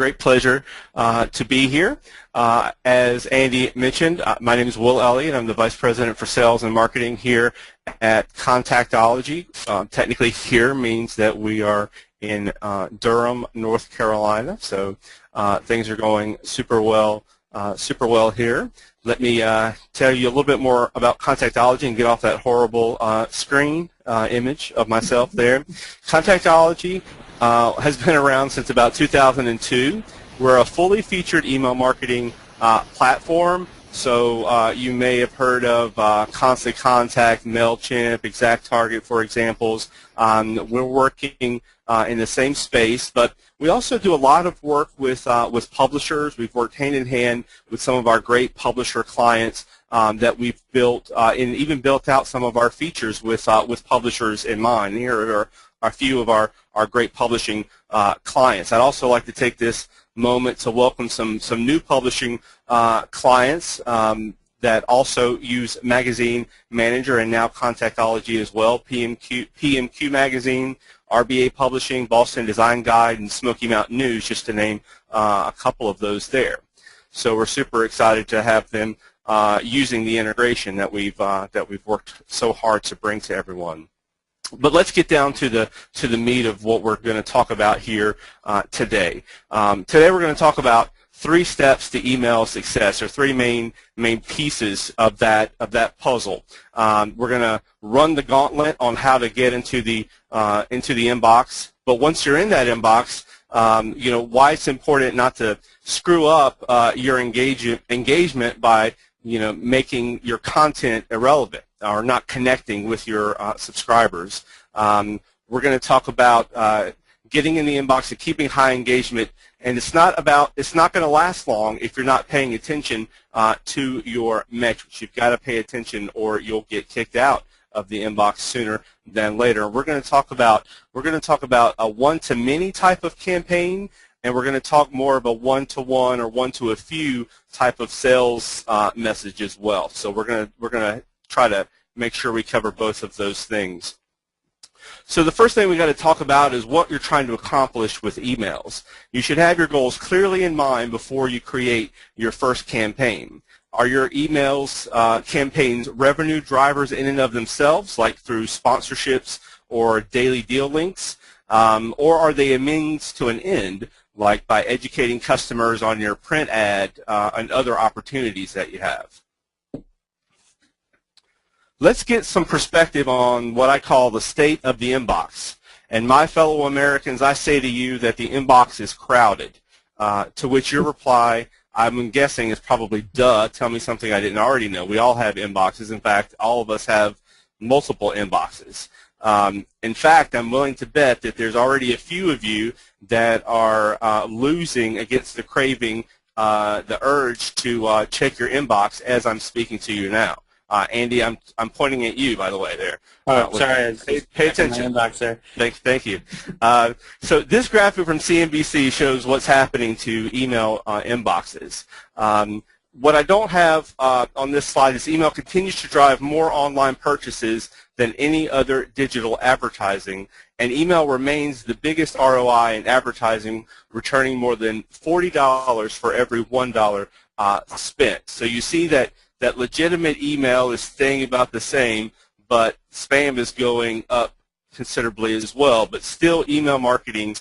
great pleasure to be here. As Andy mentioned, my name is Will Elliott. I'm the Vice President for Sales and Marketing here at Contactology. Technically here means that we are in Durham, North Carolina, so things are going super well here. Let me tell you a little bit more about Contactology and get off that horrible screen image of myself there. Contactology has been around since about 2002. We're a fully featured email marketing platform. So you may have heard of Constant Contact, MailChimp, ExactTarget, for examples. We're working in the same space, but we also do a lot of work with publishers. We've worked hand in hand with some of our great publisher clients that we've built and even built out some of our features with publishers in mind. Here are a few of our great publishing clients. I'd also like to take this moment to welcome some new publishing clients that also use Magazine Manager and now Contactology as well. PMQ Magazine, RBA Publishing, Boston Design Guide, and Smoky Mountain News, just to name a couple of those there. So we're super excited to have them using the integration that we've worked so hard to bring to everyone. But let's get down to the meat of what we're going to talk about here today. Today we're going to talk about 3 steps to email success, or 3 main pieces of that puzzle. We're going to run the gauntlet on how to get into the inbox. But once you're in that inbox, you know why it's important not to screw up your engagement by making your content irrelevant or not connecting with your subscribers. We're going to talk about getting in the inbox and keeping high engagement, and it's not going to last long if you're not paying attention to your metrics. You've got to pay attention, or you'll get kicked out of the inbox sooner than later. We're going to talk about a one-to-many type of campaign, and we're going to talk more of a one-to-one or one-to-a-few type of sales message as well. So we're going to try to make sure we cover both of those things. So the first thing we got to talk about is what you're trying to accomplish with emails. You should have your goals clearly in mind before you create your first campaign. Are your emails, campaigns, revenue drivers in and of themselves, like through sponsorships or daily deal links, or are they a means to an end, like by educating customers on your print ad and other opportunities that you have? Let's get some perspective on what I call the state of the inbox. And my fellow Americans, I say to you that the inbox is crowded, to which your reply, I'm guessing, is probably, duh, tell me something I didn't already know. We all have inboxes. In fact, all of us have multiple inboxes. In fact, I'm willing to bet that there's already a few of you that are losing against the craving, the urge to check your inbox as I'm speaking to you now. Andy, I'm pointing at you, by the way, there. Oh, sorry. Pay attention. My inbox there. Thank you. So this graphic from CNBC shows what's happening to email inboxes. What I don't have on this slide is email continues to drive more online purchases than any other digital advertising, and email remains the biggest ROI in advertising, returning more than $40 for every $1 spent. So you see that legitimate email is staying about the same, but spam is going up considerably as well. But still, email marketing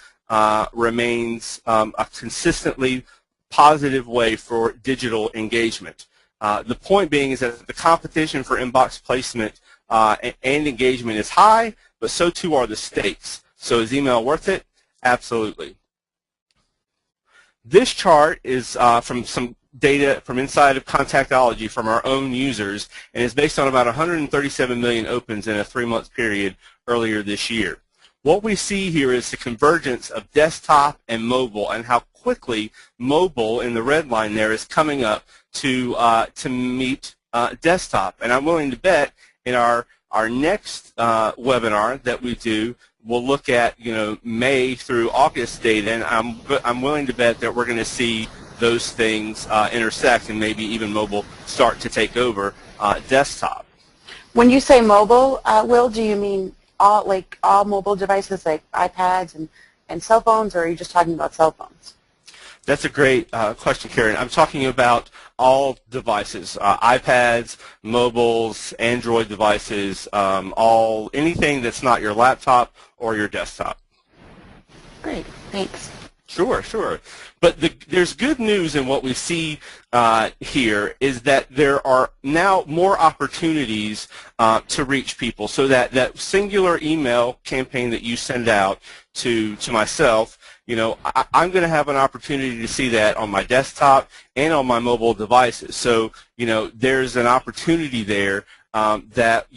remains a consistently positive way for digital engagement. The point being is that the competition for inbox placement and engagement is high, but so too are the stakes. So is email worth it? Absolutely. This chart is from some data from inside of Contactology from our own users, and is based on about 137 million opens in a 3-month period earlier this year. What we see here is the convergence of desktop and mobile, and how quickly mobile in the red line there is coming up to meet desktop. And I'm willing to bet in our next webinar that we do, we'll look at May through August data, and I'm willing to bet that we're going to see those things intersect, and maybe even mobile start to take over desktop. When you say mobile, Will, do you mean all mobile devices like iPads and cell phones, or are you just talking about cell phones? That's a great question, Karen. I'm talking about all devices, iPads, mobiles, Android devices, anything that's not your laptop or your desktop. Great, thanks. Sure, sure. But there's good news in what we see here is that there are now more opportunities to reach people. So that singular email campaign that you send out to myself, I'm going to have an opportunity to see that on my desktop and on my mobile devices. So, there's an opportunity there that,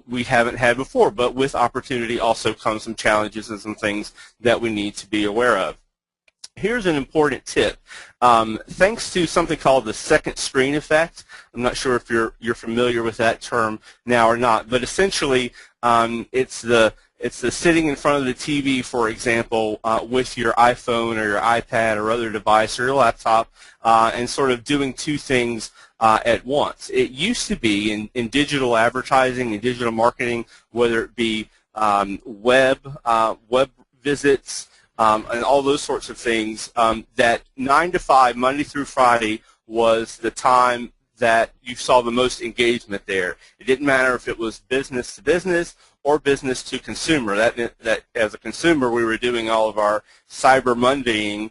we haven't had before. But with opportunity also comes some challenges and some things that we need to be aware of. Here's an important tip. Thanks to something called the second screen effect, I'm not sure if you're familiar with that term now or not, but essentially it's the sitting in front of the TV, for example, with your iPhone or your iPad or other device or your laptop, and sort of doing two things at once. It used to be in digital advertising and digital marketing, whether it be web visits, and all those sorts of things, that 9 to 5, Monday through Friday, was the time that you saw the most engagement there. It didn't matter if it was business to business or business to consumer. That meant that as a consumer, we were doing all of our Cyber Mondaying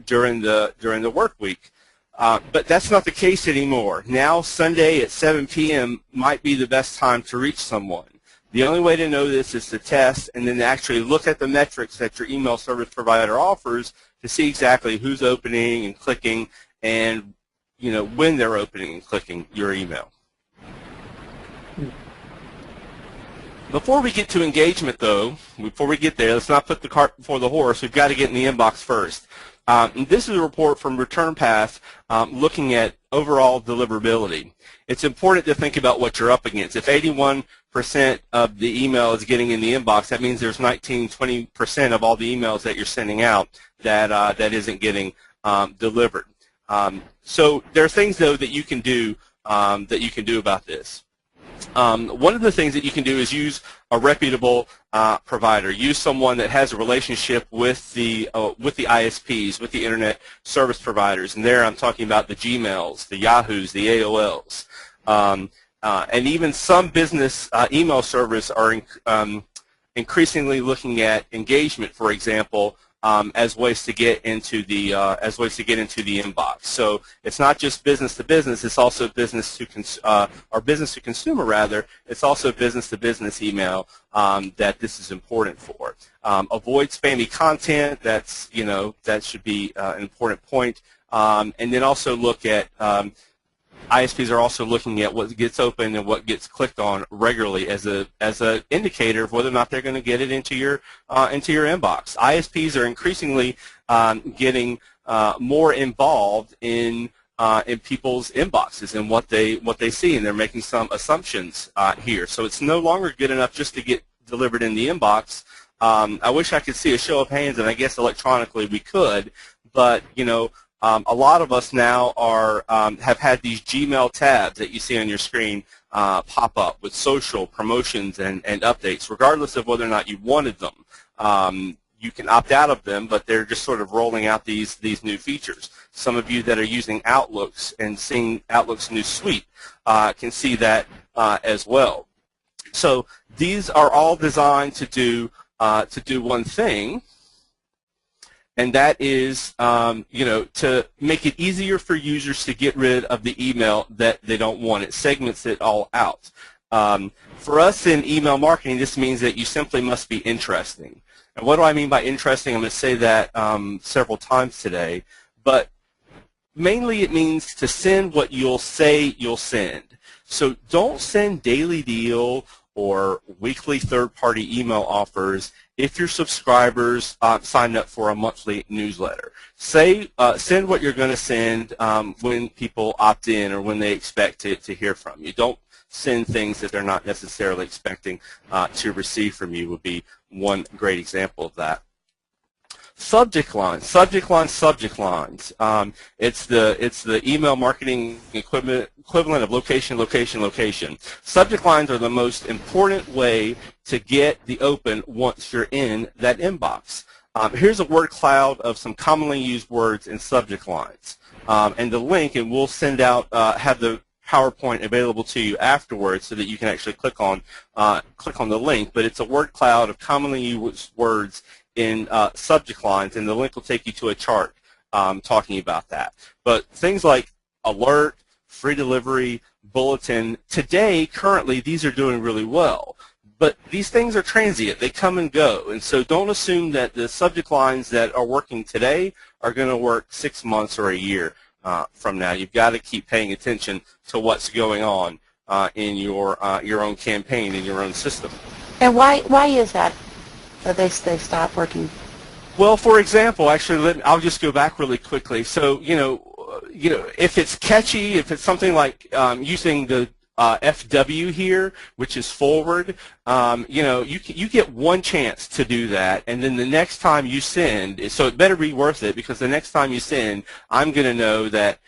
during the work week. But that's not the case anymore. Now Sunday at 7 p.m. might be the best time to reach someone. The only way to know this is to test and then actually look at the metrics that your email service provider offers to see exactly who's opening and clicking and when they're opening and clicking your email. Before we get to engagement, though, before we get there, let's not put the cart before the horse. We've got to get in the inbox first. This is a report from ReturnPath looking at overall deliverability. It's important to think about what you're up against. If 81% of the email is getting in the inbox, that means there's 20% of all the emails that you're sending out that isn't getting delivered. So there are things, though, that you can do about this. One of the things that you can do is use a reputable provider. Use someone that has a relationship with the ISPs, with the internet service providers. And there I'm talking about the Gmails, the Yahoos, the AOLs. And even some business email servers are increasingly looking at engagement, for example, as ways to get into the inbox. So it's not just business to business; it's also business to consumer rather. It's also business to business email that this is important for. Avoid spammy content. That should be an important point. And then also look at ISPs are also looking at what gets opened and what gets clicked on regularly as a indicator of whether or not they're going to get it into your inbox. ISPs are increasingly getting more involved in people's inboxes and what they see, and they're making some assumptions here. So it's no longer good enough just to get delivered in the inbox. I wish I could see a show of hands, and I guess electronically we could, but a lot of us now have had these Gmail tabs that you see on your screen pop up with social promotions and updates, regardless of whether or not you wanted them. You can opt out of them, but they're just sort of rolling out these new features. Some of you that are using Outlooks and seeing Outlook's new suite can see that as well. So these are all designed to do one thing. And that is, to make it easier for users to get rid of the email that they don't want. It segments it all out. For us in email marketing, this means that you simply must be interesting. And what do I mean by interesting? I'm going to say that several times today. But mainly it means to send what you'll say you'll send. So don't send daily deal or weekly third-party email offers if your subscribers sign up for a monthly newsletter. Send what you're going to send when people opt in or when they expect to hear from you. Don't send things that they're not necessarily expecting to receive from you would be one great example of that. Subject lines, subject lines, subject lines. It's the email marketing equivalent of location, location, location. Subject lines are the most important way to get the open once you're in that inbox. Here's a word cloud of some commonly used words and subject lines. And the link, and we'll send out, have the PowerPoint available to you afterwards so that you can actually click on the link. But it's a word cloud of commonly used words in subject lines, and the link will take you to a chart talking about that. But things like alert, free delivery, bulletin, today, currently, these are doing really well. But these things are transient. They come and go. And so don't assume that the subject lines that are working today are going to work 6 months or a year from now. You've got to keep paying attention to what's going on in your own campaign, in your own system. And why is that they stop working? Well, for example, actually, I'll just go back really quickly. So, if it's catchy, if it's something like using the FW here, which is forward, you get one chance to do that, and then the next time you send, so it better be worth it, because the next time you send, I'm going to know that,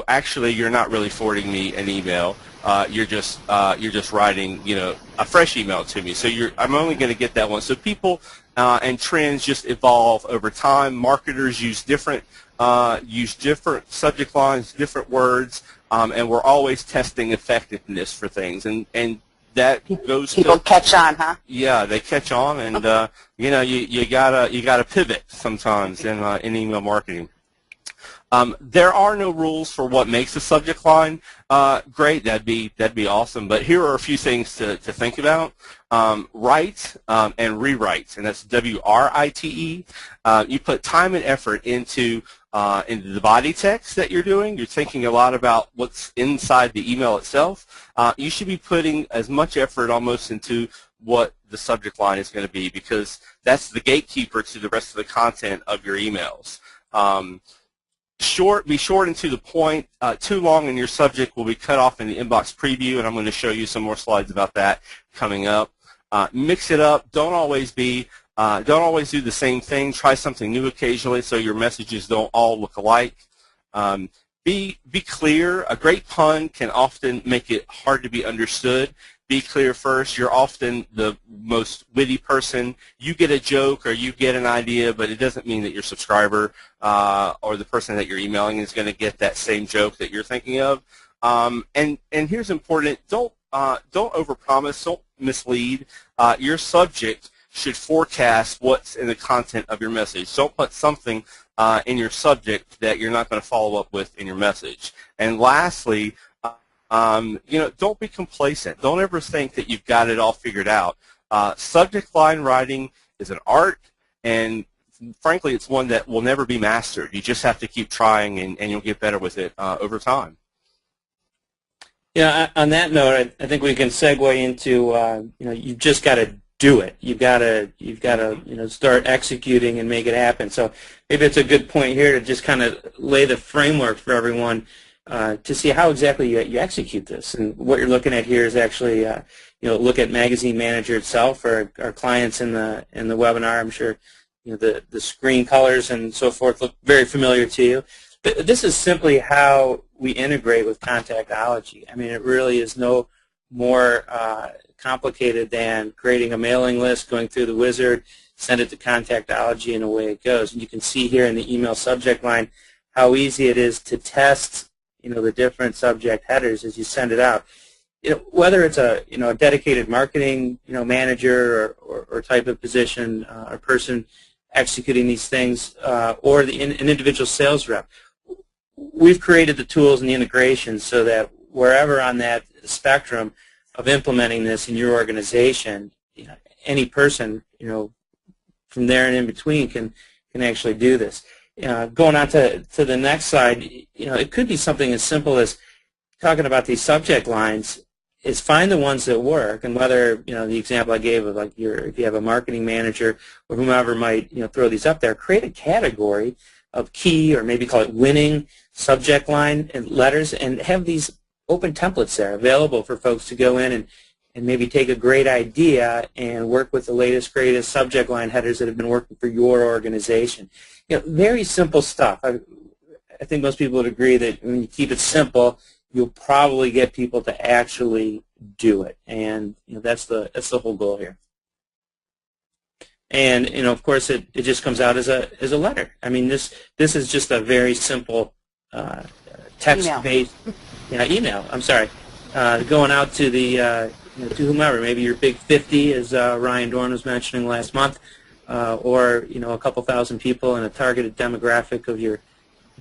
actually you're not really forwarding me an email. You're just writing, a fresh email to me. So I'm only going to get that one. So people and trends just evolve over time. Marketers use different subject lines, different words. And we're always testing effectiveness for things, and that goes. People catch on, huh? Yeah, they catch on, and you gotta pivot sometimes in email marketing. There are no rules for what makes a subject line great. That'd be awesome. But here are a few things to think about. Write and rewrite, and that's WRITE. You put time and effort into the body text that you're doing. You're thinking a lot about what's inside the email itself. You should be putting as much effort almost into what the subject line is going to be, because that's the gatekeeper to the rest of the content of your emails. Be short and to the point. Too long in your subject will be cut off in the inbox preview, and I'm going to show you some more slides about that coming up. Mix it up. Don't always do the same thing. Try something new occasionally so your messages don't all look alike. Be clear. A great pun can often make it hard to be understood. Be clear first. You're often the most witty person. You get a joke or you get an idea, but it doesn't mean that your subscriber or the person that you're emailing is going to get that same joke that you're thinking of. And here's important. Don't overpromise. Don't mislead. Your subject should forecast what's in the content of your message. Don't put something in your subject that you're not going to follow up with in your message. And lastly, don't be complacent. Don't ever think that you've got it all figured out. Subject line writing is an art, and frankly, it's one that will never be mastered. You just have to keep trying, and you'll get better with it over time. Yeah, on that note, I think we can segue into you've just got to do it. You've got to start executing and make it happen. So maybe it's a good point here to just kind of lay the framework for everyone to see how exactly you execute this. And what you're looking at here is actually look at Magazine Manager itself for our clients in the webinar. I'm sure the screen colors and so forth look very familiar to you. But this is simply how we integrate with Contactology. I mean, it really is no more complicated than creating a mailing list, going through the wizard, send it to Contactology, and away it goes. And you can see here in the email subject line how easy it is to test the different subject headers as you send it out. Whether it's a dedicated marketing manager or type of position or person executing these things, or an individual sales rep, we've created the tools and the integrations so that wherever on that spectrum of implementing this in your organization, any person from there and in between can actually do this. Going on to the next slide, it could be something as simple as talking about these subject lines. Is find the ones that work, and whether the example I gave of if you have a marketing manager or whomever might throw these up there, create a category of key, or maybe call it winning subject line and letters, and have these open templates there available for folks to go in and maybe take a great idea and work with the latest, greatest subject line headers that have been working for your organization. Very simple stuff. I think most people would agree that when you keep it simple, you'll probably get people to actually do it, and that's the whole goal here. And of course, it just comes out as a letter. I mean, this is just a very simple text-based email. I'm sorry, going out to the to whomever, maybe your big 50, as Ryan Dorn was mentioning last month, or a couple thousand people in a targeted demographic of your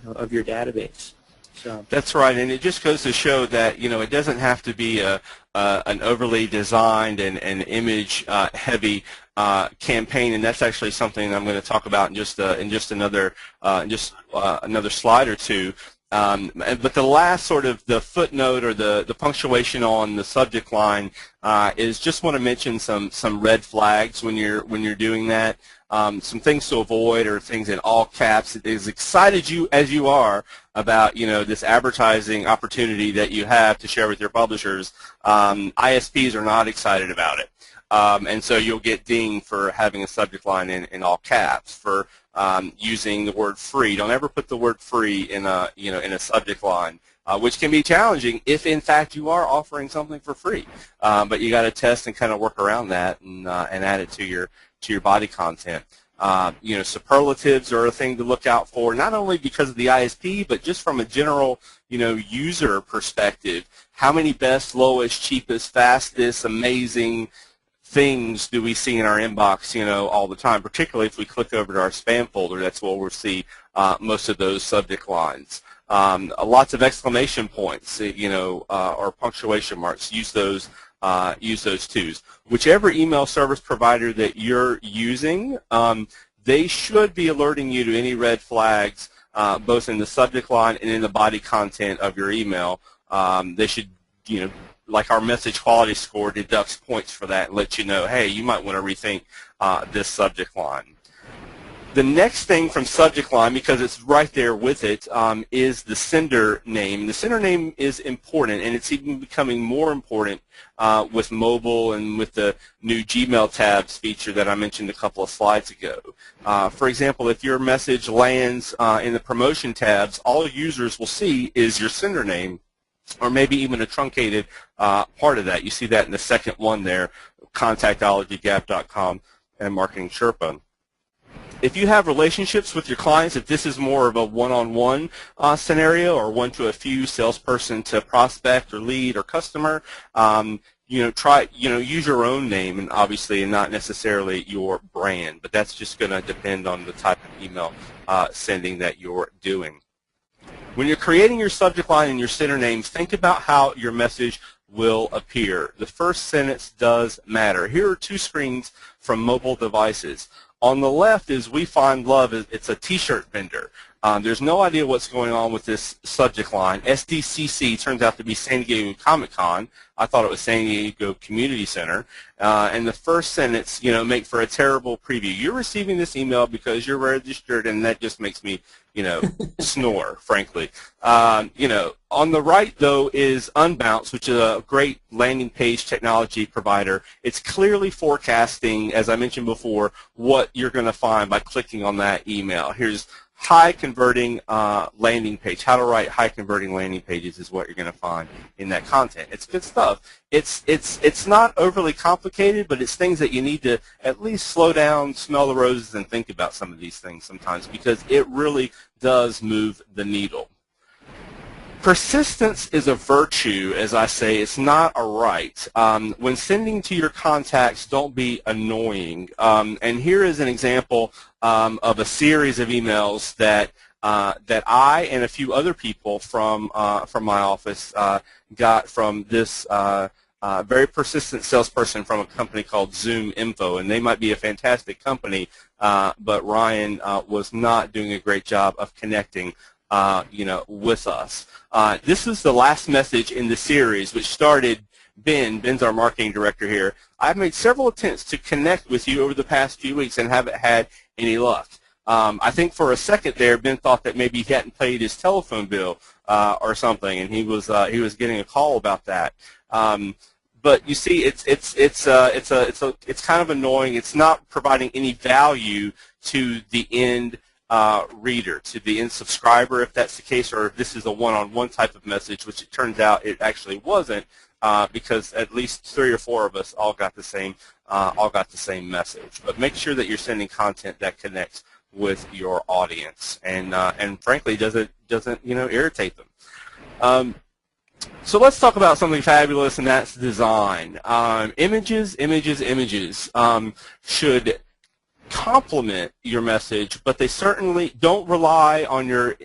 database. So that's right, and it just goes to show that it doesn't have to be an overly designed and image heavy campaign, and that's actually something I'm going to talk about in just another slide or two. But the last sort of the footnote or the punctuation on the subject line is just want to mention some red flags when you're doing that. Some things to avoid are things in all caps. As excited as you are about this advertising opportunity that you have to share with your publishers, ISPs are not excited about it, and so you'll get dinged for having a subject line in all caps, for using the word free. Don't ever put the word free in a subject line, which can be challenging if in fact you are offering something for free. But you got to test and kind of work around that and add it to your body content. Superlatives are a thing to look out for, not only because of the ISP, but just from a general, user perspective. How many best, lowest, cheapest, fastest, amazing things do we see in our inbox, all the time? Particularly if we click over to our spam folder, that's where we'll see most of those subject lines. Lots of exclamation points, or punctuation marks. Use those too. Whichever email service provider that you're using, they should be alerting you to any red flags, both in the subject line and in the body content of your email. They should, like our message quality score deducts points for that and let you know, hey, you might want to rethink this subject line. The next thing from subject line, because it's right there with it, is the sender name. The sender name is important, and it's even becoming more important with mobile and with the new Gmail tabs feature that I mentioned a couple of slides ago. For example, if your message lands in the promotion tabs, all users will see is your sender name, or maybe even a truncated part of that. You see that in the second one there, Contactology, Gap.com, and Marketing Sherpa. If you have relationships with your clients, if this is more of a one-on-one scenario or one-to-a-few, salesperson to prospect or lead or customer, use your own name, and obviously, and not necessarily your brand. But that's just going to depend on the type of email sending that you're doing. When you're creating your subject line and your sender name, think about how your message will appear. The first sentence does matter. Here are two screens from mobile devices. On the left is We Find Love. It's a T-shirt vendor. There's no idea what's going on with this subject line. SDCC turns out to be San Diego Comic-Con. I thought it was San Diego Community Center. And the first sentence, make for a terrible preview. You're receiving this email because you're registered, and that just makes me, snore, frankly. On the right, though, is Unbounce, which is a great landing page technology provider. It's clearly forecasting, as I mentioned before, what you're going to find by clicking on that email. Here's high converting landing page. How to write high converting landing pages is what you're going to find in that content. It's good stuff. It's not overly complicated, but it's things that you need to at least slow down, smell the roses, and think about some of these things sometimes, because it really does move the needle. Persistence is a virtue, as I say. It's not a right. When sending to your contacts, don't be annoying. And here is an example of a series of emails that I and a few other people from my office got from this very persistent salesperson from a company called Zoom Info, and they might be a fantastic company, but Ryan was not doing a great job of connecting with us. This is the last message in the series, which started Ben's our marketing director here. I've made several attempts to connect with you over the past few weeks and haven't had any luck. I think for a second there, Ben thought that maybe he hadn't paid his telephone bill or something, and he was getting a call about that. But you see, it's kind of annoying. It's not providing any value to the end reader, to the end subscriber, if that's the case, or if this is a one-on-one type of message, which it turns out it actually wasn't. because at least 3 or 4 of us all got the same message. But make sure that you're sending content that connects with your audience and frankly doesn't irritate them. So let's talk about something fabulous, and that's design. Images should complement your message, but they certainly don't rely on your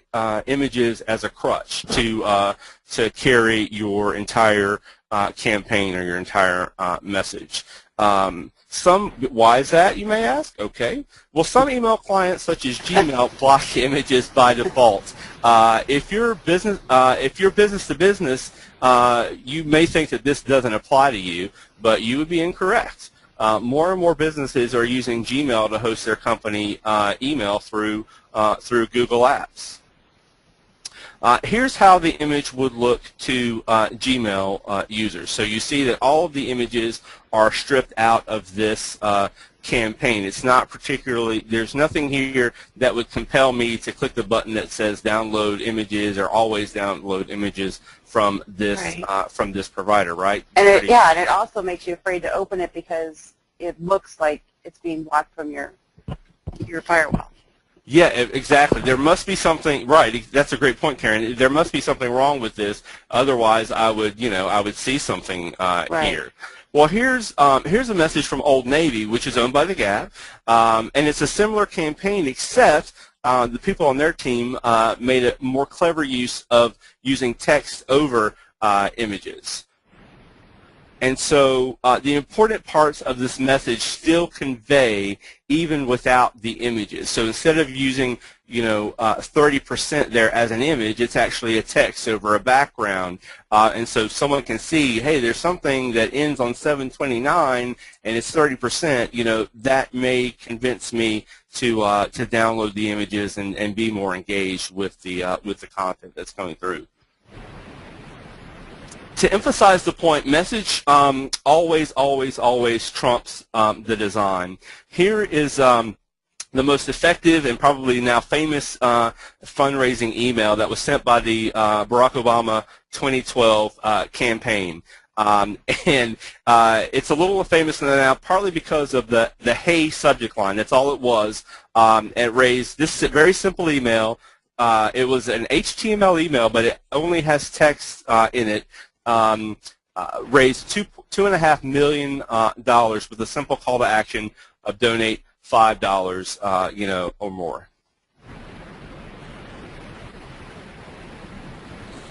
images as a crutch to carry your entire campaign or your entire message. Why is that, you may ask? Okay. Well, some email clients, such as Gmail, block images by default. If you're business to business, you may think that this doesn't apply to you, but you would be incorrect. More and more businesses are using Gmail to host their company email through Google Apps. Here's how the image would look to Gmail users. So you see that all of the images are stripped out of this campaign. It's not particularly, there's nothing here that would compel me to click the button that says download images or always download images from this provider, right? And it also makes you afraid to open it because it looks like it's being blocked from your firewall. Yeah, exactly. There must be something, right, that's a great point, Karen. There must be something wrong with this. Otherwise, I would see something here. Well, here's a message from Old Navy, which is owned by the Gap, and it's a similar campaign, except the people on their team made a more clever use of using text over images. And so the important parts of this message still convey even without the images. So instead of using 30% there as an image, it's actually a text over a background. And so someone can see, hey, there's something that ends on 729 and it's 30%. That may convince me to download the images and be more engaged with the content that's coming through. To emphasize the point, message always trumps the design. Here is the most effective and probably now famous fundraising email that was sent by the Barack Obama 2012 campaign. And it's a little famous now, partly because of the "Hey" subject line. That's all it was. It raised this very simple email. It was an HTML email, but it only has text in it. Raised $2.5 million with a simple call to action of donate $5, or more.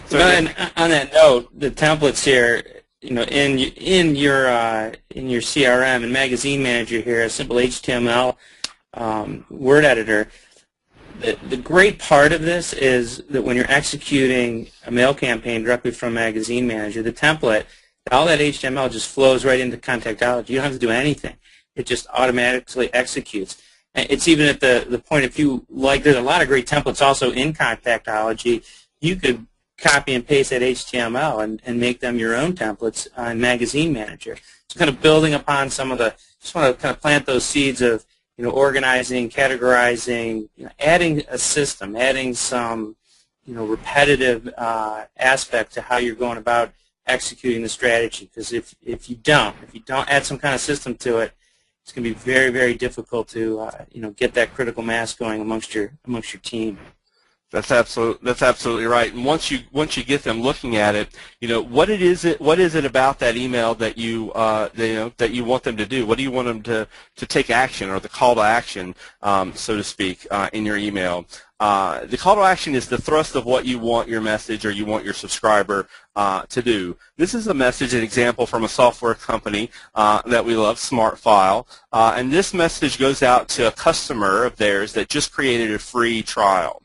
So and on that note, the templates here, in your CRM and Magazine Manager here, a simple HTML word editor. The great part of this is that when you're executing a mail campaign directly from Magazine Manager, the template, all that HTML just flows right into Contactology. You don't have to do anything. It just automatically executes. It's even at the point, if you like, there's a lot of great templates also in Contactology. You could copy and paste that HTML and make them your own templates on Magazine Manager. So kind of building upon some of just want to kind of plant those seeds of organizing, categorizing, adding a system, adding some, repetitive aspect to how you're going about executing the strategy. Because if you don't add some kind of system to it, it's going to be very, very difficult to, get that critical mass going amongst your team. That's absolutely right. And once you get them looking at it, what is it about that email that you that you want them to do? What do you want them to take action, or the call to action, so to speak, in your email? The call to action is the thrust of what you want your message or you want your subscriber to do. This is an example from a software company that we love, SmartFile, and this message goes out to a customer of theirs that just created a free trial.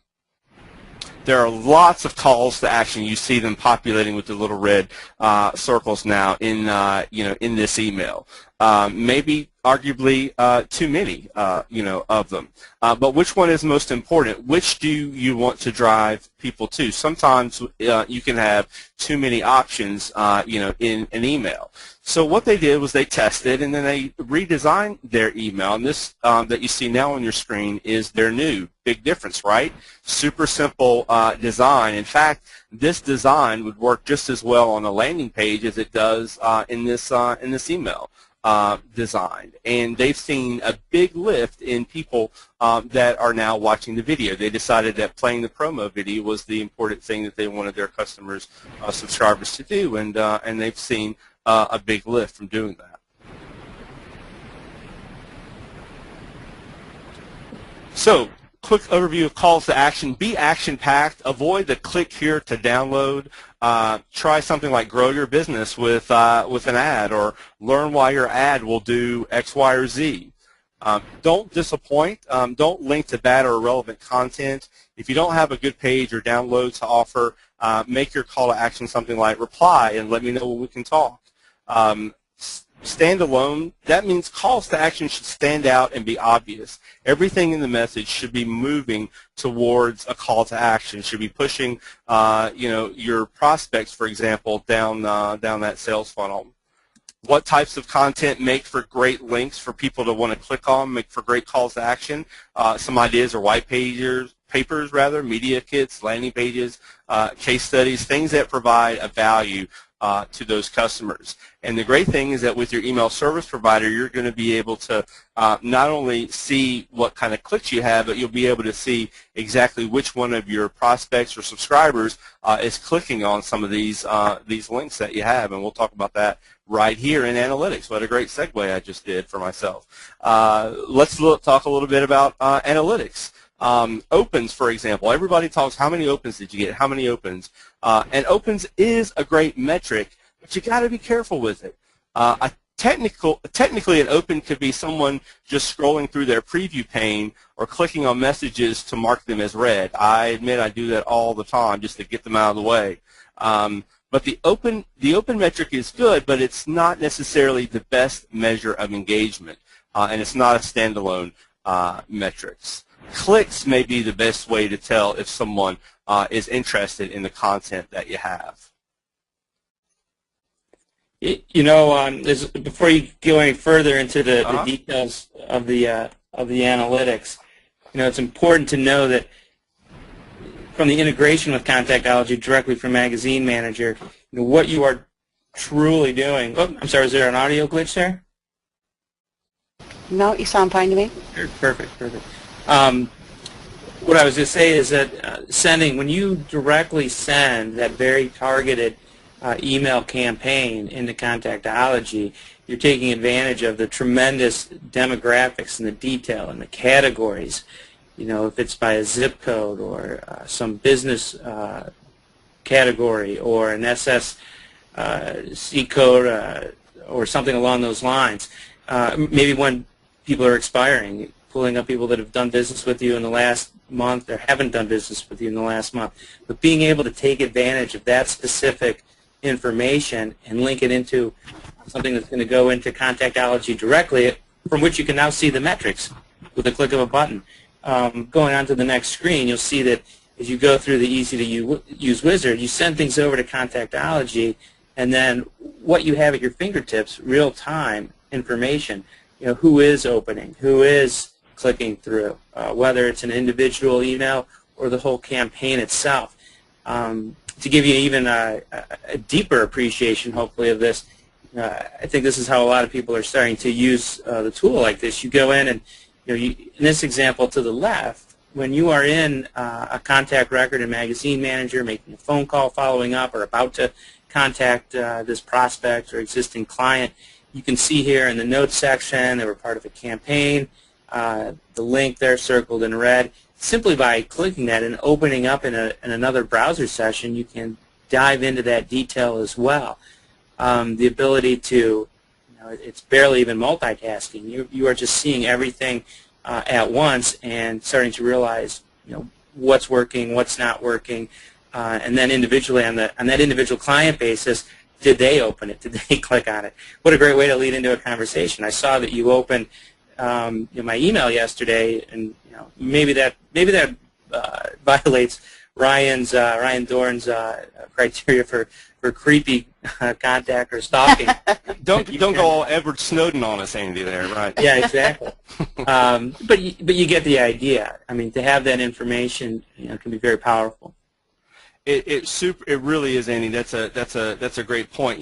There are lots of calls to action. You see them populating with the little red circles now in in this email. Maybe arguably too many, of them. But which one is most important? Which do you want to drive people to? Sometimes you can have too many options, in an email. So what they did was they tested, and then they redesigned their email. And this that you see now on your screen is their new big difference, right? Super simple design. In fact, this design would work just as well on a landing page as it does in this email design. And they've seen a big lift in people that are now watching the video. They decided that playing the promo video was the important thing that they wanted their customers, subscribers to do, and they've seen a big lift from doing that. So, quick overview of calls to action. Be action-packed. Avoid the click here to download. Try something like grow your business with an ad, or learn why your ad will do X, Y, or Z. Don't disappoint. Don't link to bad or irrelevant content. If you don't have a good page or download to offer, make your call to action something like reply and let me know when we can talk. Stand alone, that means calls to action should stand out and be obvious. Everything in the message should be moving towards a call to action. Should be pushing, your prospects, for example, down that sales funnel. What types of content make for great links for people to want to click on, make for great calls to action? Some ideas are white papers, media kits, landing pages, case studies, things that provide a value to those customers. And the great thing is that with your email service provider, you're going to be able to not only see what kind of clicks you have, but you'll be able to see exactly which one of your prospects or subscribers is clicking on some of these links that you have. And we'll talk about that right here in analytics. What a great segue I just did for myself. Let's talk a little bit about analytics. Opens, for example. Everybody talks, how many opens did you get? How many opens? And opens is a great metric, but you got to be careful with it. Technically, an open could be someone just scrolling through their preview pane or clicking on messages to mark them as read. I admit I do that all the time just to get them out of the way. But the open metric is good, but it's not necessarily the best measure of engagement, and it's not a standalone metrics. Clicks may be the best way to tell if someone is interested in the content that you have. Before you go any further into the details of the analytics, it's important to know that from the integration with Contactology directly from Magazine Manager, what you are truly doing. Oh, I'm sorry, is there an audio glitch there? No, you sound fine to me. Perfect. What I was going to say is that when you directly send that very targeted email campaign into Contactology, you're taking advantage of the tremendous demographics and the detail and the categories. If it's by a zip code or some business category or an SSC code or something along those lines. Maybe when people are expiring, pulling up people that have done business with you in the last month or haven't done business with you in the last month. But being able to take advantage of that specific information and link it into something that's going to go into Contactology directly, from which you can now see the metrics with a click of a button. Going on to the next screen, you'll see that as you go through the easy-to-use wizard, you send things over to Contactology, and then what you have at your fingertips, real-time information, who is opening, who is clicking through, whether it's an individual email or the whole campaign itself. To give you even a deeper appreciation, hopefully, of this, I think this is how a lot of people are starting to use the tool like this. You go in and, in this example to the left, when you are in a contact record in Magazine Manager, making a phone call, following up, or about to contact this prospect or existing client, you can see here in the notes section they were part of a campaign, the link there circled in red. Simply by clicking that and opening up in another browser session, you can dive into that detail as well. The ability to, it's barely even multitasking. You are just seeing everything at once and starting to realize, what's working, what's not working, and then individually on that individual client basis, did they open it? Did they click on it? What a great way to lead into a conversation. I saw that you opened my email yesterday, and maybe that violates Ryan Dorn's criteria for creepy contact or stalking. Don't go all Edward Snowden on us, Andy. There, right? Yeah, exactly. But you get the idea. I mean, to have that information, can be very powerful. It really is, Andy. That's a great point.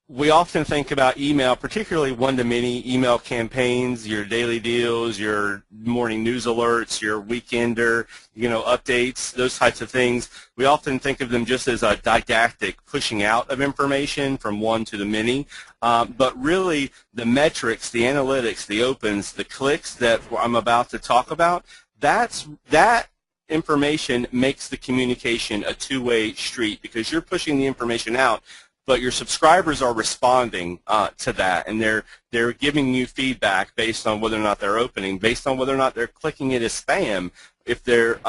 We often think about email, particularly one-to-many email campaigns, your daily deals, your morning news alerts, your weekender, updates, those types of things. We often think of them just as a didactic pushing out of information from one to the many. But really, the metrics, the analytics, the opens, the clicks that I'm about to talk about, that information makes the communication a two-way street, because you're pushing the information out, but your subscribers are responding to that, and they're giving you feedback based on whether or not they're opening, based on whether or not they're clicking it as spam, if they're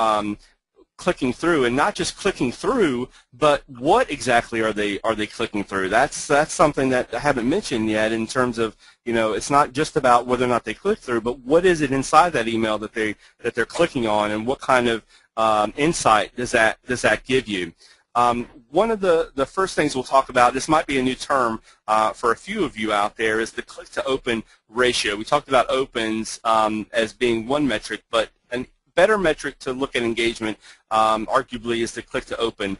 clicking through, and not just clicking through, but what exactly are they clicking through? That's something that I haven't mentioned yet in terms of, it's not just about whether or not they click through, but what is it inside that email that they're clicking on, and what kind of insight does that give you? One of the first things we'll talk about, this might be a new term for a few of you out there, is the click-to-open ratio. We talked about opens as being one metric, but a better metric to look at engagement arguably is the click-to-open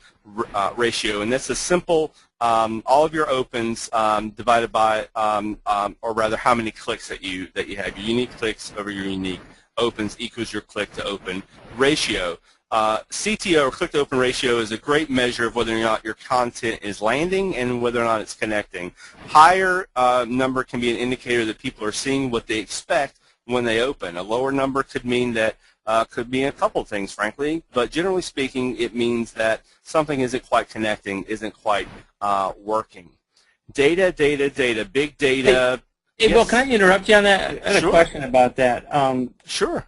ratio. And that's a simple, all of your opens divided by, or rather how many clicks that you have. Your unique clicks over your unique opens equals your click-to-open ratio. CTO, or click-to-open ratio, is a great measure of whether or not your content is landing and whether or not it's connecting. Higher number can be an indicator that people are seeing what they expect when they open. A lower number could mean that could be a couple of things, frankly, but generally speaking, it means that something isn't quite connecting, isn't quite working. Data, big data. Hey, Bill, can I interrupt you on that? I had a question about that. Sure.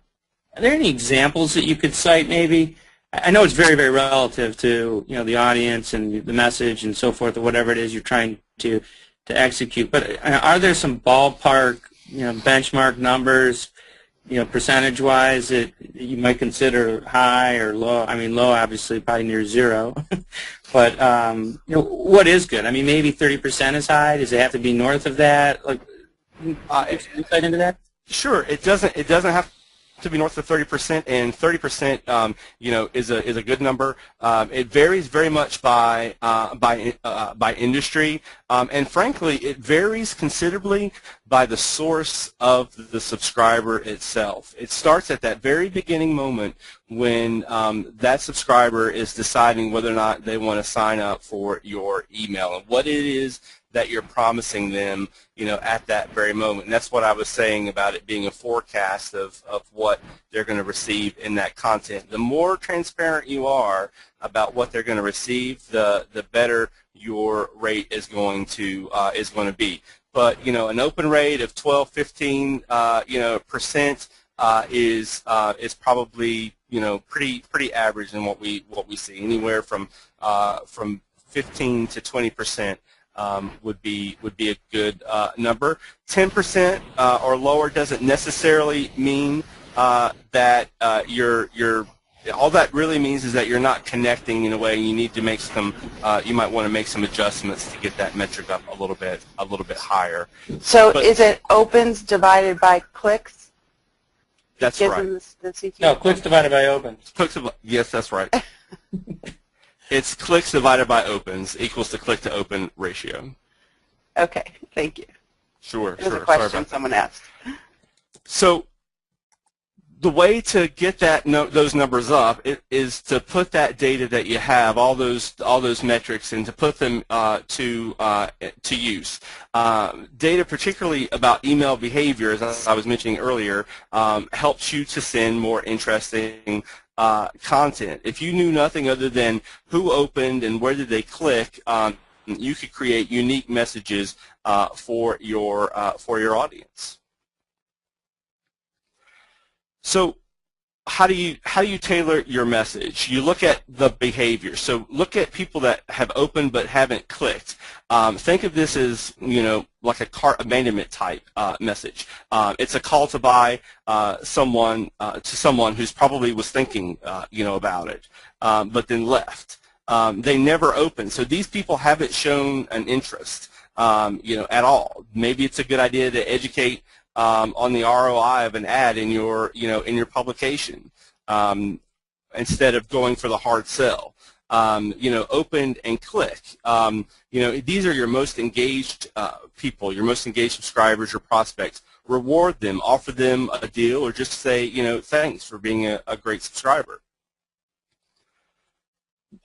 Are there any examples that you could cite, maybe? I know it's very, very relative to the audience and the message and so forth, or whatever it is you're trying to execute. But are there some ballpark, benchmark numbers, percentage-wise that you might consider high or low? I mean, low, obviously, probably near zero. But what is good? I mean, maybe 30% is high. Does it have to be north of that? Like, insight into that? Sure. It doesn't have to be north of 30%, and 30%, is a good number. It varies very much by industry, and frankly, it varies considerably by the source of the subscriber itself. It starts at that very beginning moment when that subscriber is deciding whether or not they want to sign up for your email, and what it is that you're promising them, at that very moment. And that's what I was saying about it being a forecast of what they're going to receive in that content. The more transparent you are about what they're going to receive, the better your rate is going to be. But an open rate of 12, 15, percent is probably pretty average in what we see. Anywhere from 15 to 20%. Would be a good number. 10% or lower doesn't necessarily mean that you're. All that really means is that you're not connecting in a way. You need to make some. You might want to make some adjustments to get that metric up a little bit higher. So is it opens divided by clicks? That's right. The CTO? No, clicks divided by opens. Yes, that's right. It's clicks divided by opens equals the click-to-open ratio. Okay, thank you. Sure. There's a question someone asked. So the way to get those numbers up is to put that data that you have, all those metrics, and to put them to use. Data, particularly about email behavior, as I was mentioning earlier, helps you to send more interesting content. If you knew nothing other than who opened and where did they click, you could create unique messages for your audience. So how do you tailor your message? You look at the behavior. So look at people that have opened but haven't clicked. Think of this as, you know, like a cart abandonment type message. It's a call to buy to someone who's probably was thinking, you know, about it, but then left. They never opened. So these people haven't shown an interest, you know, at all. Maybe it's a good idea to educate on the ROI of an ad in your, you know, in your publication, instead of going for the hard sell. You know, opened and click. You know, these are your most engaged people, your most engaged subscribers, your prospects. Reward them, offer them a deal, or just say, you know, thanks for being a great subscriber.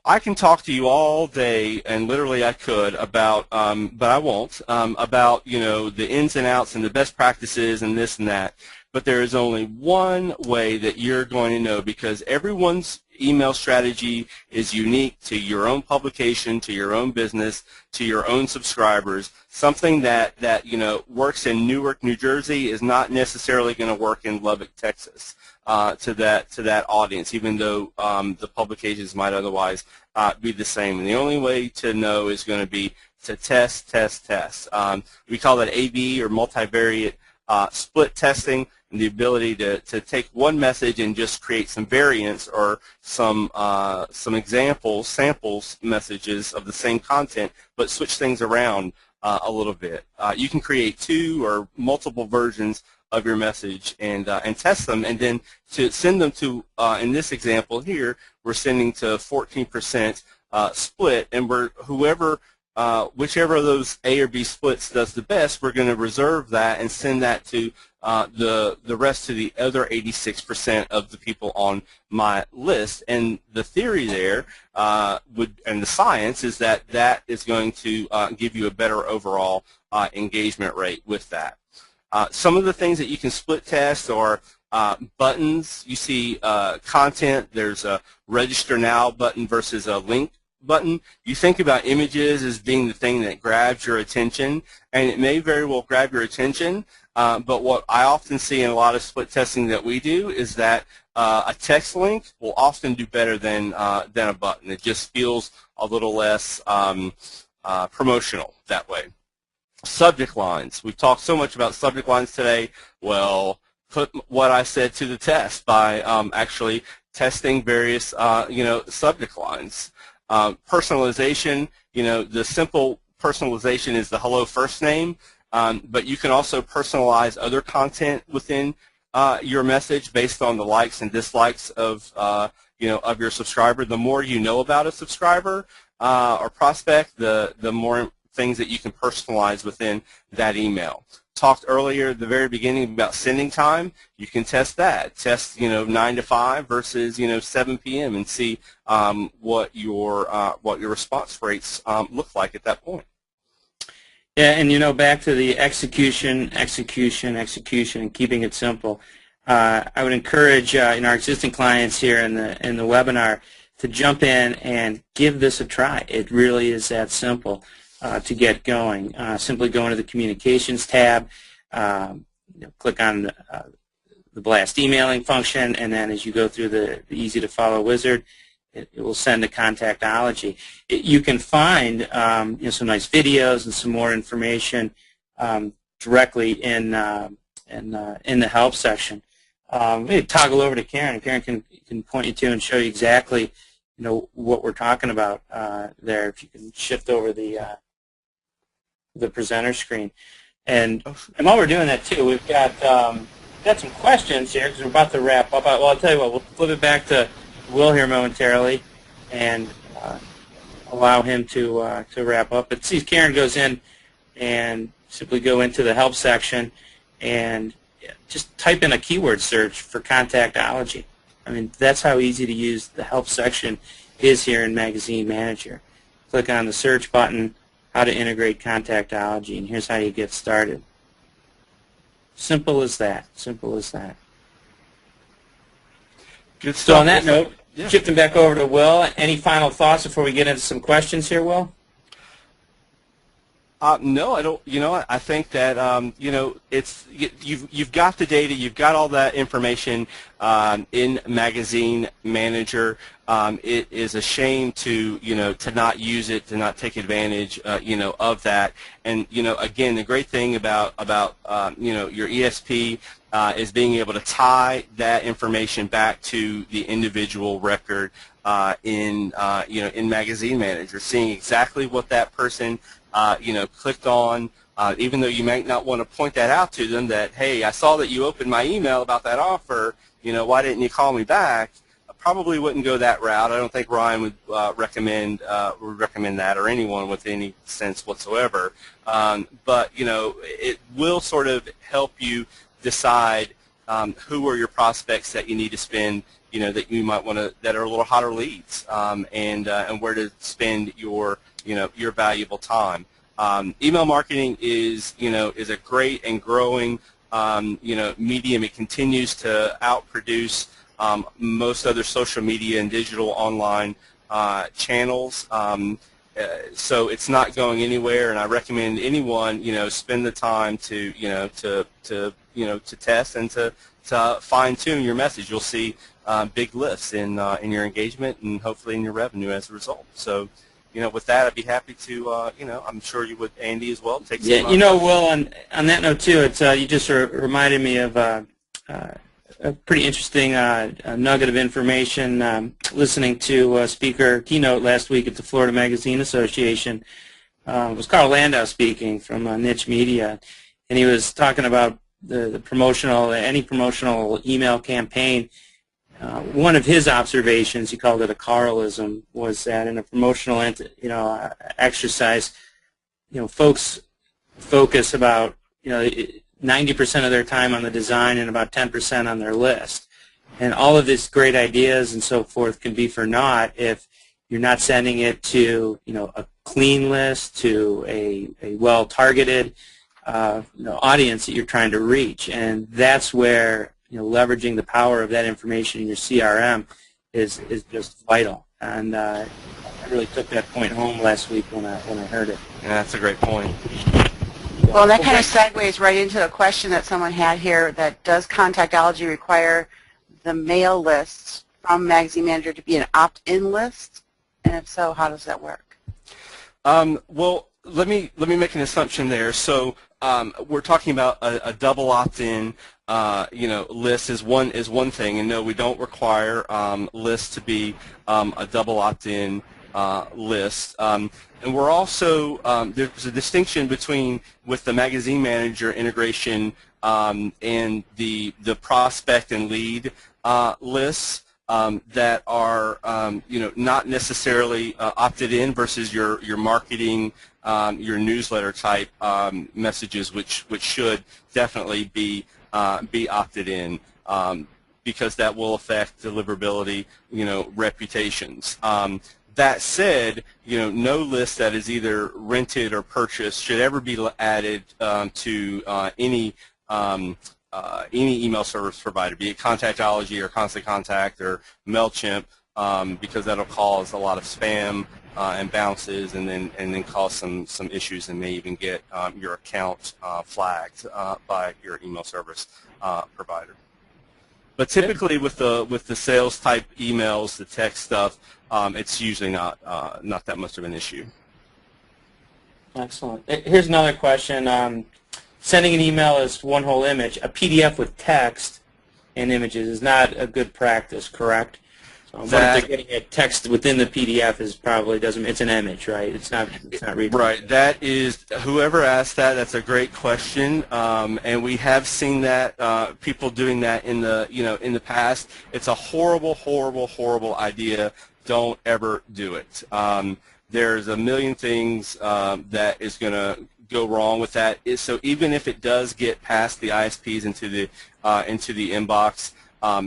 I can talk to you all day, and literally I could, about, but I won't, about, you know, the ins and outs and the best practices and this and that. But there is only one way that you're going to know, because everyone's email strategy is unique to your own publication, to your own business, to your own subscribers. Something that you know, works in Newark, New Jersey is not necessarily going to work in Lubbock, Texas. To that audience, even though the publications might otherwise be the same. And the only way to know is going to be to test. We call that A/B, or multivariate split testing, and the ability to take one message and just create some variants or some examples, samples messages of the same content, but switch things around a little bit. You can create 2 or multiple versions of your message and test them, and then to send them to, in this example here, we're sending to 14% split, and whichever of those A or B splits does the best, we're going to reserve that and send that to the rest to the other 86% of the people on my list. And the theory there and the science is that is going to give you a better overall engagement rate with that. Some of the things that you can split test are buttons. You see content. There's a register now button versus a link button. You think about images as being the thing that grabs your attention, and it may very well grab your attention, but what I often see in a lot of split testing that we do is that a text link will often do better than a button. It just feels a little less promotional that way. Subject lines. We've talked so much about subject lines today. Well, put what I said to the test by actually testing various, you know, subject lines. Personalization. You know, the simple personalization is the hello first name, but you can also personalize other content within your message based on the likes and dislikes of, you know, of your subscriber. The more you know about a subscriber or prospect, the more things that you can personalize within that email. Talked earlier at the very beginning about sending time. You can test that. Test, you know, 9 to 5 versus, you know, 7 p.m. and see what your response rates look like at that point. Yeah, and you know, back to the execution, and keeping it simple. I would encourage in our existing clients here in the webinar to jump in and give this a try. It really is that simple. To get going. Simply go into the Communications tab, click on the Blast emailing function, and then as you go through the easy-to-follow wizard, it will send to Contactology. You can find you know, some nice videos and some more information directly in the help section. Maybe toggle over to Karen, and Karen can point you to and show you exactly, you know, what we're talking about there. If you can shift over the presenter screen. And while we're doing that too, we've got some questions here because we're about to wrap up. Well, I'll tell you what, we'll flip it back to Will here momentarily and allow him to wrap up. But see, Karen goes in and simply go into the help section and just type in a keyword search for Contactology. I mean, that's how easy to use the help section is here in Magazine Manager. Click on the search button, how to integrate Contactology, and here's how you get started. Simple as that. Simple as that. Good stuff. So on that note, shifting back over to Will, any final thoughts before we get into some questions here, Will? No, I don't. I think that you've got the data, you've got all that information in Magazine Manager. It is a shame to to not use it, to not take advantage of that. And again, the great thing about your ESP is being able to tie that information back to the individual record in Magazine Manager, seeing exactly what that person clicked on, even though you might not want to point that out to them, that, hey, I saw that you opened my email about that offer, why didn't you call me back? I probably wouldn't go that route. I don't think Ryan would recommend that, or anyone with any sense whatsoever. But it will sort of help you decide who are your prospects that you need to spend, that you might want to, that are a little hotter leads, and where to spend your your valuable time. Email marketing is a great and growing medium. It continues to outproduce most other social media and digital online channels. So it's not going anywhere, and I recommend anyone spend the time to to test and to fine tune your message. You'll see big lifts in your engagement and hopefully in your revenue as a result. So. With that, I'd be happy to, I'm sure you would, Andy, as well. Take some Will, on that note, too, it's you just reminded me of a pretty interesting nugget of information. Listening to a speaker keynote last week at the Florida Magazine Association. It was Carl Landau speaking from Niche Media, and he was talking about the any promotional email campaign. One of his observations, he called it a Carlism, was that in a promotional exercise, folks focus about 90% of their time on the design and about 10% on their list. And all of these great ideas and so forth can be for naught if you're not sending it to a clean list, to a well-targeted audience that you're trying to reach. And that's where leveraging the power of that information in your CRM is just vital. And I really took that point home last week when I heard it. Yeah, that's a great point. Well, that kind of segues right into a question that someone had here, that does Contactology require the mail lists from Magazine Manager to be an opt-in list? And if so, how does that work? Well, let me make an assumption there. So we're talking about a double opt-in list is one thing, and no, we don't require lists to be a double opt-in list. And we're also there's a distinction between with the Magazine Manager integration and the prospect and lead lists that are not necessarily opted in versus your marketing, your newsletter type messages, which should definitely be opted in, because that will affect deliverability, reputations. That said, no list that is either rented or purchased should ever be added to any email service provider, be it Contactology or Constant Contact or MailChimp, because that'll cause a lot of spam and bounces, and then cause some issues, and may even get your account flagged by your email service provider. But typically with the sales type emails, the text stuff, it's usually not that much of an issue. Excellent. Here's another question. Sending an email as one whole image, a PDF with text and images is not a good practice, correct? So getting a text within the PDF is probably it's an image, right? It's not readable. Right. That is, whoever asked that, that's a great question, and we have seen that people doing that in the past. It's a horrible, horrible, horrible idea. Don't ever do it. There's a million things that is going to go wrong with that. So even if it does get past the ISPs into the inbox,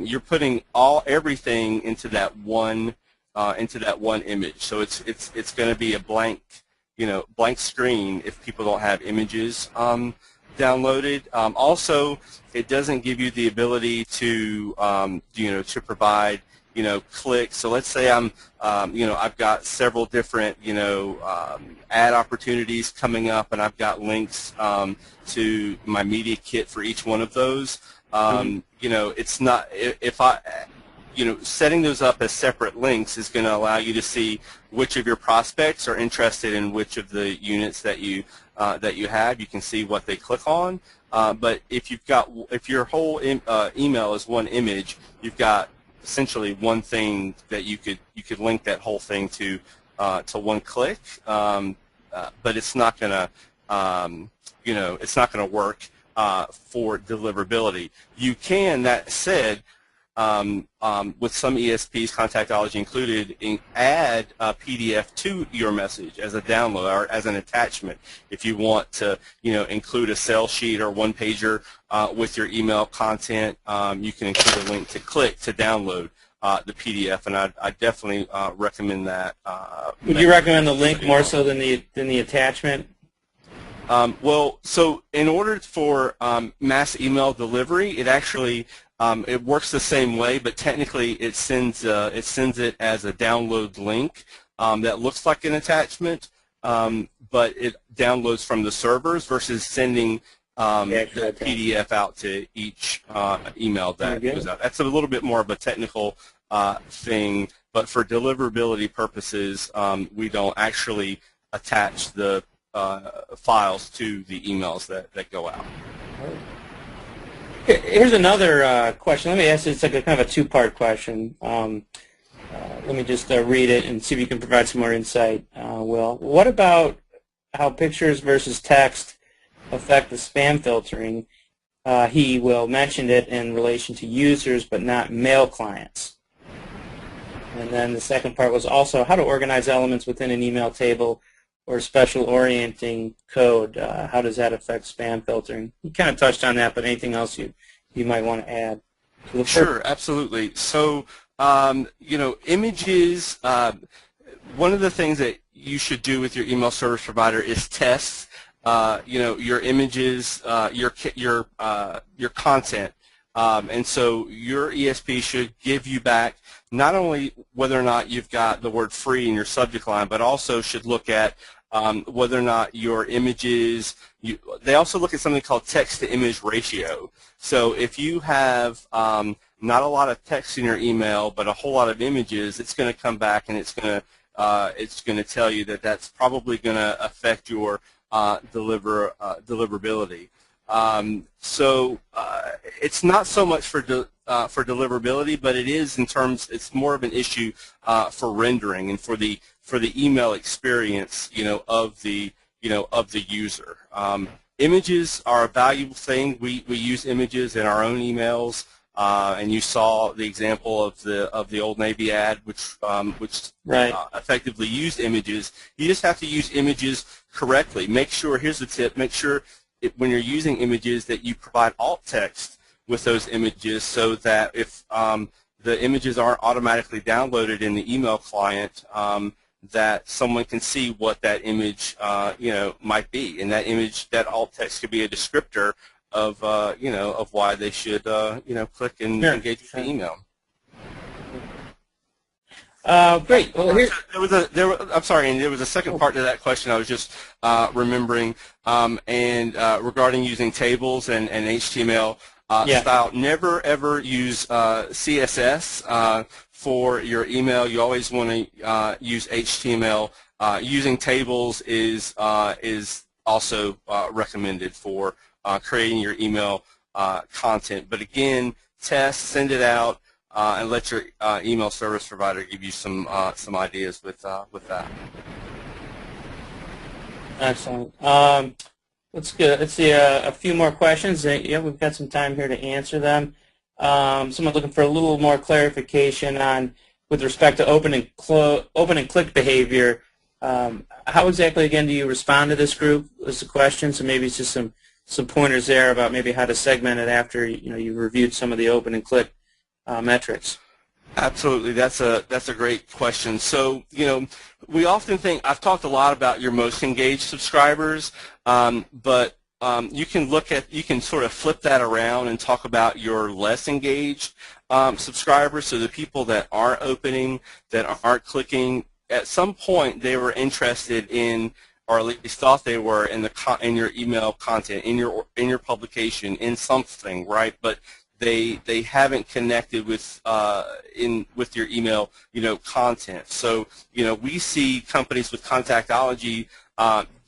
you're putting everything into that one image. So it's going to be a blank screen if people don't have images downloaded. Also, it doesn't give you the ability to to provide click. So let's say I've got several different, ad opportunities coming up, and I've got links to my media kit for each one of those. It's not, if I, setting those up as separate links is going to allow you to see which of your prospects are interested in which of the units that you have. You can see what they click on. But if your whole email is one image, you've got essentially one thing that you could link that whole thing to one click. But it's not going to work for deliverability. You can, that said, with some ESPs, Contactology included, add a PDF to your message as a download or as an attachment. If you want to, include a sales sheet or one-pager with your email content, you can include a link to click to download the PDF, and I definitely recommend that. Would you recommend the link more so than the attachment? Well, so in order for mass email delivery, it actually it works the same way, but technically it sends it as a download link that looks like an attachment, but it downloads from the servers versus sending the PDF out to each email that goes out. That's a little bit more of a technical thing, but for deliverability purposes, we don't actually attach the files to the emails that go out. Here's another question. Let me ask you, it's like a kind of a two-part question. Let me just read it and see if you can provide some more insight, Will. What about how pictures versus text affect the spam filtering? He, Will, mentioned it in relation to users but not mail clients. And then the second part was also how to organize elements within an email table or special orienting code. How does that affect spam filtering? You kind of touched on that, but anything else you might want to add? So sure, absolutely. So, images, one of the things that you should do with your email service provider is test, your images, your content. And so your ESP should give you back not only whether or not you've got the word free in your subject line, but also should look at whether or not your images, they also look at something called text-to-image ratio. So if you have not a lot of text in your email, but a whole lot of images, it's going to come back and it's going to tell you that that's probably going to affect your deliverability. So it's not so much for deliverability, but it is it's more of an issue for rendering and for the email experience, of the user. Images are a valuable thing. We use images in our own emails, and you saw the example of the Old Navy ad, which right. Effectively used images. You just have to use images correctly. Make sure, here's the tip, make sure when you're using images that you provide alt text with those images so that if the images aren't automatically downloaded in the email client, that someone can see what that image might be, and that image, that alt text could be a descriptor of of why they should click and engage with the email. Great. Well, here I'm sorry, and there was a second part to that question I was just remembering, regarding using tables and HTML style. Never ever use CSS for your email. You always want to use HTML. Using tables is also recommended for creating your email content. But again, test, send it out. And let your email service provider give you some ideas with that. Excellent. Let's see a few more questions. Yeah, we've got some time here to answer them. Someone's looking for a little more clarification on with respect to open and click behavior. How exactly again do you respond to this group? Is the question. So maybe it's just some pointers there about maybe how to segment it after you've reviewed some of the open and click metrics. Absolutely, that's a great question. So we often think, I've talked a lot about your most engaged subscribers, but you can sort of flip that around and talk about your less engaged subscribers, so the people that aren't opening, that aren't clicking, at some point they were interested in, or at least thought they were, in your email content, in your publication, in something, right? But they haven't connected with with your email, content. So we see companies with Contactology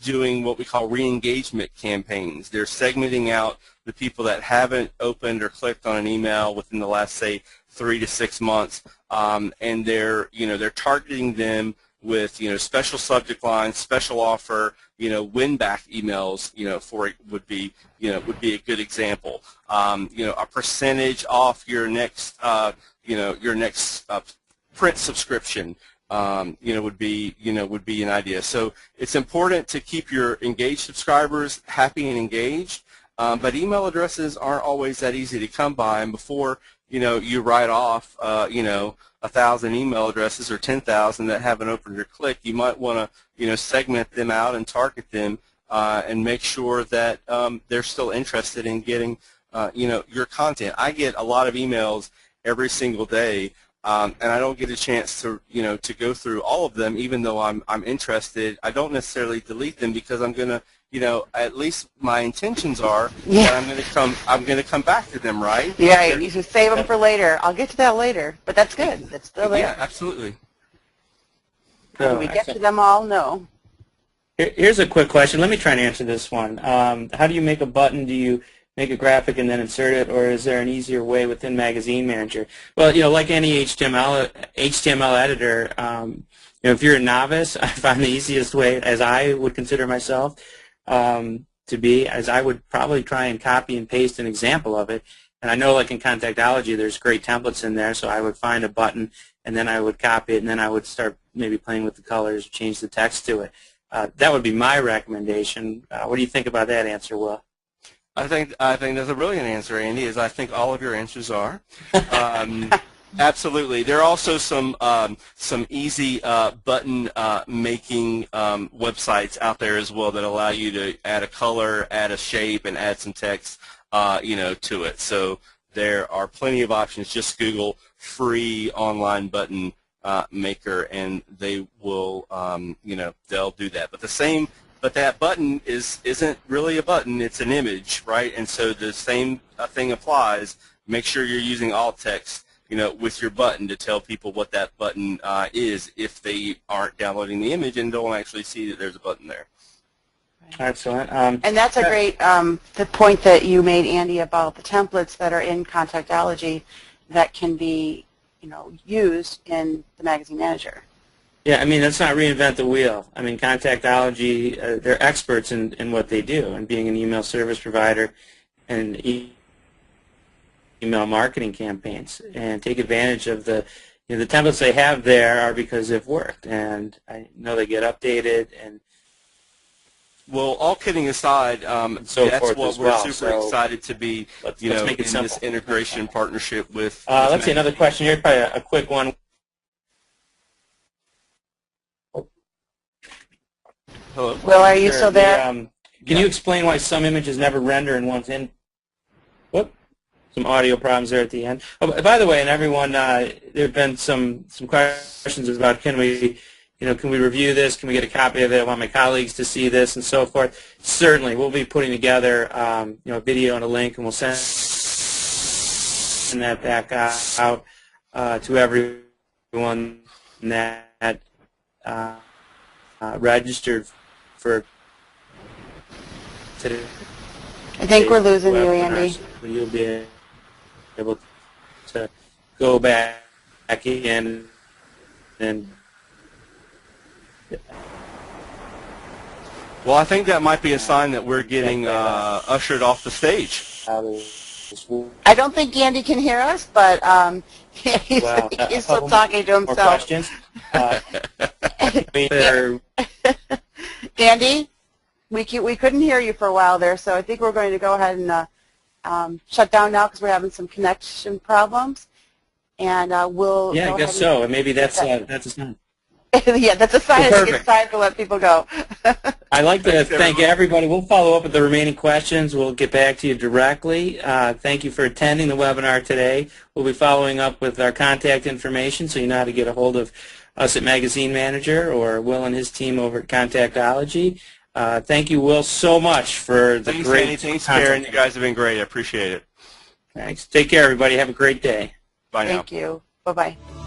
doing what we call re-engagement campaigns. They're segmenting out the people that haven't opened or clicked on an email within the last, say, 3 to 6 months, and they're targeting them with special subject lines, special offer, win back emails, would be a good example. A percentage off your next print subscription, would be an idea. So it's important to keep your engaged subscribers happy and engaged, but email addresses aren't always that easy to come by, and before you write off 1,000 email addresses or 10,000 that haven't opened or clicked, you might want to segment them out and target them and make sure that they're still interested in getting your content. I get a lot of emails every single day, and I don't get a chance to to go through all of them, even though I'm interested. I don't necessarily delete them because I'm gonna at least my intentions are that I'm gonna come back to them, right? Yeah, you should save them for later. I'll get to that later, but that's good. That's still there. Yeah, absolutely. Can we get to them all? No. Here's a quick question. Let me try and answer this one. How do you make a button? Do you make a graphic and then insert it, or is there an easier way within Magazine Manager? Well, like any HTML editor, if you're a novice, I find the easiest way, as I would consider myself, to be, as I would probably try and copy and paste an example of it. And I know, like in Contactology, there's great templates in there, so I would find a button, and then I would copy it, and then I would start maybe playing with the colors, change the text to it. That would be my recommendation. What do you think about that answer, Will? I think that's a brilliant answer, Andy, as I think all of your answers are. Absolutely. There are also some easy button making websites out there as well that allow you to add a color, add a shape, and add some text to it. So there are plenty of options. Just Google free online button maker, and they will they'll do that. But that button isn't really a button, it's an image, right? And so the same thing applies. Make sure you're using alt text with your button to tell people what that button is if they aren't downloading the image and don't actually see that there's a button there. Excellent. And that's a great the point that you made, Andy, about the templates that are in Contactology that can be used in the Magazine Manager. Yeah, I mean, let's not reinvent the wheel. I mean, Contactology, they're experts in what they do, and being an email service provider and email marketing campaigns, and take advantage of the the templates they have there are because they've worked, and I know they get updated. And well, all kidding aside, so that's what we're super so excited to be, let's make it in simple. this integration partnership with. Let's see, another question here, probably a quick one. Hello. Will, are you still there? Can you explain why some images never render in one's in? Whoop. Some audio problems there at the end. Oh, by the way, and everyone, there have been some questions about can we review this? Can we get a copy of it? I want my colleagues to see this and so forth. Certainly, we'll be putting together a video and a link, and we'll send that back out to everyone that registered for today. I think we're losing you, Andy. You'll be able to go back in and. Well, I think that might be a sign that we're getting ushered off the stage. I don't think Andy can hear us, but he's still talking to himself. More questions? Andy, we couldn't hear you for a while there, so I think we're going to go ahead and shut down now because we're having some connection problems, and we'll. Yeah, I guess so. Maybe that's a sign. Yeah, that's a sign. I think it's time to let people go. I'd like to thank everybody. We'll follow up with the remaining questions. We'll get back to you directly. Thank you for attending the webinar today. We'll be following up with our contact information so you know how to get a hold of us at Magazine Manager or Will and his team over at Contactology. Thank you, Will, so much for the great Thanks, Karen. You guys have been great. I appreciate it. Thanks. Take care, everybody. Have a great day. Bye now. Thank you. Bye-bye.